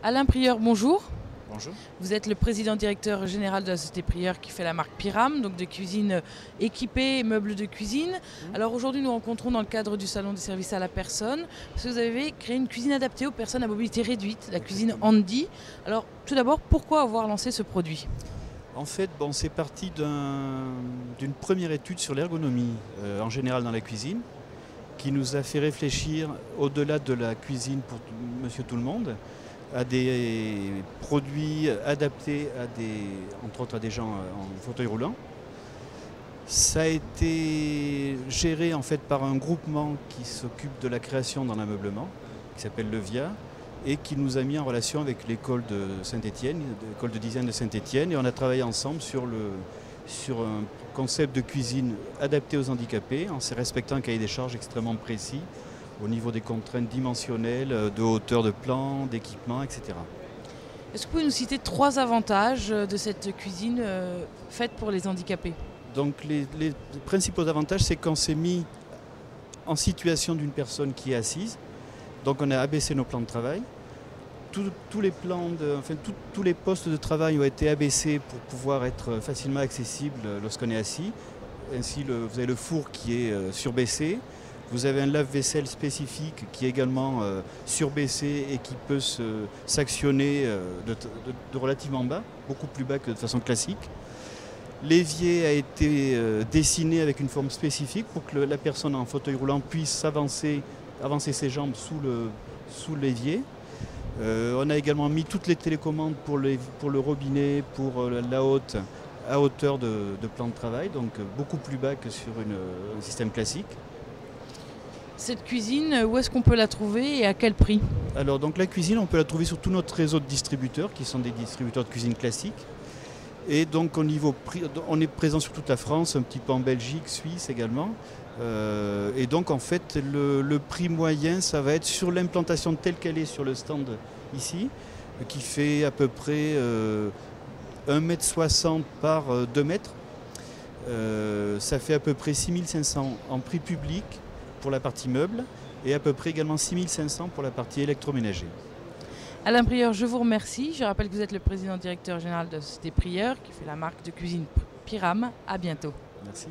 Alain Prieur, bonjour. Bonjour. Vous êtes le président directeur général de la société Prieur qui fait la marque Pyram, donc de cuisine équipée et meubles de cuisine. Alors aujourd'hui nous rencontrons dans le cadre du salon des services à la personne parce que vous avez créé une cuisine adaptée aux personnes à mobilité réduite, la cuisine Handy. Alors tout d'abord, pourquoi avoir lancé ce produit ? En fait, c'est parti d'une première étude sur l'ergonomie en général dans la cuisine qui nous a fait réfléchir au-delà de la cuisine pour monsieur tout le monde à des produits adaptés entre autres à des gens en fauteuil roulant. Ça a été géré en fait par un groupement qui s'occupe de la création dans l'ameublement, qui s'appelle Levia, et qui nous a mis en relation avec l'école de Saint-Étienne, l'école de design de Saint-Étienne, et on a travaillé ensemble sur un concept de cuisine adapté aux handicapés, en respectant un cahier des charges extrêmement précis, au niveau des contraintes dimensionnelles, de hauteur de plan, d'équipement, etc. Est-ce que vous pouvez nous citer 3 avantages de cette cuisine faite pour les handicapés ? Donc les principaux avantages, c'est qu'on s'est mis en situation d'une personne qui est assise. Donc on a abaissé nos plans de travail. Tous les postes de travail ont été abaissés pour pouvoir être facilement accessibles lorsqu'on est assis. Ainsi, vous avez le four qui est surbaissé. Vous avez un lave-vaisselle spécifique qui est également surbaissé et qui peut s'actionner de relativement bas, beaucoup plus bas que de façon classique. L'évier a été dessiné avec une forme spécifique pour que la personne en fauteuil roulant puisse avancer ses jambes sous l'évier. On a également mis toutes les télécommandes pour le robinet, pour la haute, à hauteur de plan de travail, donc beaucoup plus bas que sur un système classique. Cette cuisine, où est-ce qu'on peut la trouver et à quel prix ? Alors donc la cuisine, on peut la trouver sur tout notre réseau de distributeurs, qui sont des distributeurs de cuisine classique. Et donc au niveau prix, on est présent sur toute la France, un petit peu en Belgique, Suisse également. Et donc en fait le prix moyen, ça va être sur l'implantation telle qu'elle est sur le stand ici, qui fait à peu près 1,60 m par 2 mètres. Ça fait à peu près 6 500 en prix public pour la partie meuble et à peu près également 6 500 pour la partie électroménager. Alain Prieur, je vous remercie. Je rappelle que vous êtes le président directeur général de la société Prieur qui fait la marque de cuisine Pyram. À bientôt. Merci.